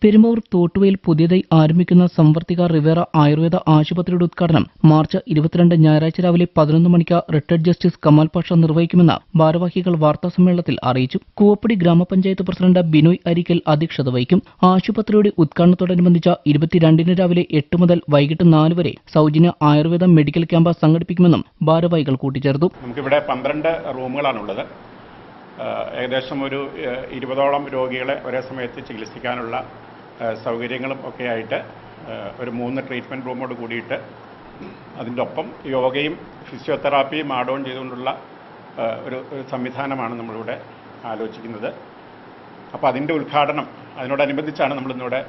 പെരുമ്പാവൂർ തോട്ടുവയിൽ പുതിയതായി ആരംഭിക്കുന്ന സംവർത്തിക റിവേറ ആയുർവേദ ആശുപത്രിയുടെ ഉദ്ഘാടനം മാർച്ച് 22 ഞായറാഴ്ച രാവിലെ 11 മണിക്ക് റിട്ടയർഡ് ജസ്റ്റിസ് കമാൽ പാഷ നിർവഹിക്കുമെന്ന് ഭാരവാഹികൾ വാർത്താസമ്മേളനത്തിൽ അറിയിച്ചു. കൂവപ്പടി ഗ്രാമപഞ്ചായത്ത് പ്രസിഡന്റ് ബിനോയ് അരിക്കൽ അധ്യക്ഷത വഹിക്കും. ആശുപത്രിയുടെ ഉദ്ഘാടനത്തോടനുബന്ധിച്ച് 22 രാവിലെ 8 മുതൽ വൈകിട്ട് 4 വരെ സൗജന്യ ആയുർവേദ മെഡിക്കൽ ക്യാമ്പ് സംഘടിപ്പിക്കുമെന്നും ഭാരവാഹികൾ കൂട്ടിച്ചേർത്തു. നമുക്കിവിടെ 12 റൂമുകളാണുള്ളത്. ഏകദേശം ഒരു 20ഓളം രോഗികളെ ഒരേ സമയത്ത് ചികിത്സിക്കാനുള്ള സൗകര്യങ്ങളും ഒക്കെ ആയിട്ട് ഒരു 3 ട്രീറ്റ്മെൻറ്റ് റൂമോട് കൂടിയിട്ട് അതിൻ്റെ ഒപ്പം യോഗയും ഫിസിയോതെറാപ്പിയും ആഡ് ഓൺ ചെയ്തുകൊണ്ടുള്ള ഒരു സംവിധാനമാണ് നമ്മളിവിടെ ആലോചിക്കുന്നത്. അപ്പോൾ അതിൻ്റെ ഉദ്ഘാടനം അതിനോടനുബന്ധിച്ചാണ് നമ്മളിന്നിവിടെ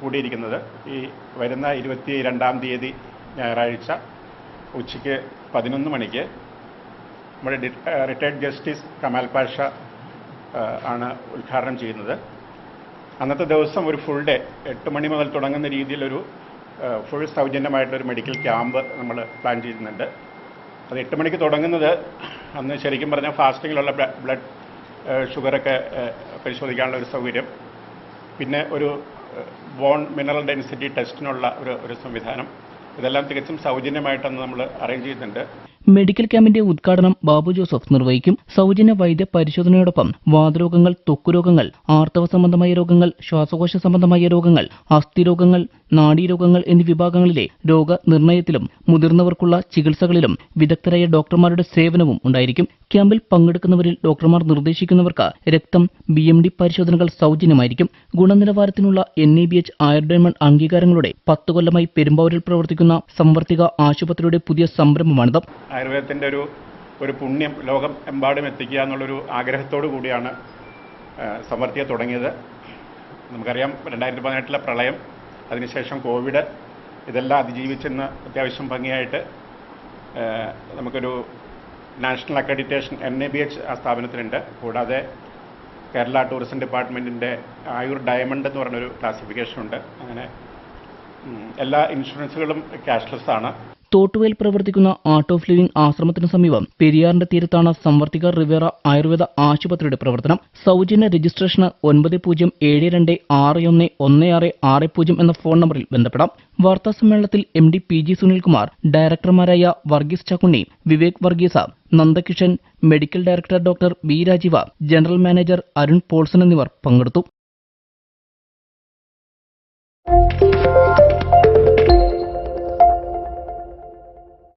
കൂടിയിരിക്കുന്നത്. ഈ വരുന്ന 22-ാം തീയതി ഞായറാഴ്ച ഉച്ചയ്ക്ക് 11 മണിക്ക് നമ്മുടെ റിട്ടയർഡ് ജസ്റ്റിസ് കമാൽ പാഷ ആണ് ഉദ്ഘാടനം ചെയ്യുന്നത്. അന്നത്തെ ദിവസം ഒരു ഫുൾ ഡേ 8 മണി മുതൽ തുടങ്ങുന്ന രീതിയിലൊരു ഫുൾ സൗജന്യമായിട്ടൊരു മെഡിക്കൽ ക്യാമ്പ് നമ്മൾ പ്ലാൻ ചെയ്യുന്നുണ്ട്. അത് 8 മണിക്ക് തുടങ്ങുന്നത് അന്ന് ശരിക്കും പറഞ്ഞാൽ ഫാസ്റ്റിങ്ങിലുള്ള ബ്ലഡ് ഷുഗറൊക്കെ പരിശോധിക്കാനുള്ള ഒരു സൗകര്യം, പിന്നെ ഒരു ബോൺ മിനറൽ ഡെൻസിറ്റി ടെസ്റ്റിനുള്ള ഒരു സംവിധാനം, ഇതെല്ലാം തികച്ചും സൗജന്യമായിട്ടന്ന് നമ്മൾ അറേഞ്ച് ചെയ്യുന്നുണ്ട്. മെഡിക്കൽ ക്യാമ്പിന്റെ ഉദ്ഘാടനം ബാബു ജോസഫ് നിർവഹിക്കും. സൗജന്യ വൈദ്യ പരിശോധനയോടൊപ്പം വാതരോഗങ്ങൾ, ത്വക്കുരോഗങ്ങൾ, ആർത്തവ സംബന്ധമായ രോഗങ്ങൾ, ശ്വാസകോശ സംബന്ധമായ രോഗങ്ങൾ, അസ്ഥിരോഗങ്ങൾ, നാഡീരോഗങ്ങൾ എന്നീ വിഭാഗങ്ങളിലെ രോഗനിർണയത്തിലും മുതിർന്നവർക്കുള്ള ചികിത്സകളിലും വിദഗ്ധരായ ഡോക്ടർമാരുടെ സേവനവും ഉണ്ടായിരിക്കും. ക്യാമ്പിൽ പങ്കെടുക്കുന്നവരിൽ ഡോക്ടർമാർ നിർദ്ദേശിക്കുന്നവർക്ക് രക്തം, BMD പരിശോധനകൾ സൗജന്യമായിരിക്കും. ഗുണനിലവാരത്തിനുള്ള NABH ആയുർഡയമണ്ട് അംഗീകാരങ്ങളുടെ 10 കൊല്ലമായി പെരുമ്പാവൂരിൽ പ്രവർത്തിക്കുന്ന സംവർത്തിക ആശുപത്രിയുടെ പുതിയ സംരംഭമാണിത്. ആയുർവേദത്തിൻ്റെ ഒരു പുണ്യം ലോകം എമ്പാടും എത്തിക്കുക എന്നുള്ളൊരു ആഗ്രഹത്തോടു കൂടിയാണ് സംവർത്തിക തുടങ്ങിയത്. നമുക്കറിയാം 2018 പ്രളയം, അതിനുശേഷം കോവിഡ്, ഇതെല്ലാം അതിജീവിച്ചെന്ന് അത്യാവശ്യം ഭംഗിയായിട്ട് നമുക്കൊരു നാഷണൽ അക്രഡിറ്റേഷൻ NABH ആ സ്ഥാപനത്തിനുണ്ട്. കൂടാതെ കേരള ടൂറിസം ഡിപ്പാർട്ട്മെൻറ്റിൻ്റെ ആയുർ ഡയമണ്ട് എന്ന് പറഞ്ഞൊരു ക്ലാസിഫിക്കേഷൻ ഉണ്ട്. അങ്ങനെ എല്ലാ ഇൻഷുറൻസുകളും ക്യാഷ്ലെസ് ആണ്. തോട്ടുവയിൽ പ്രവർത്തിക്കുന്ന ആർട്ട് ഓഫ് ലിവിംഗ് ആശ്രമത്തിന് സമീപം പെരിയാറിന്റെ തീരത്താണ് സംവർത്തിക റിവേറ ആയുർവേദ ആശുപത്രിയുടെ പ്രവർത്തനം. സൗജന്യ രജിസ്ട്രേഷന് 9072161660 എന്ന ഫോൺ നമ്പറിൽ ബന്ധപ്പെടാം. വാർത്താസമ്മേളനത്തിൽ MD PG സുനിൽകുമാർ, ഡയറക്ടർമാരായ Varghese Chakkunni, Vivek Varghese, Nandakishan, medical director doctor B Rajeev, general manager Arun Paulson എന്നിവർ പങ്കെടുത്തു.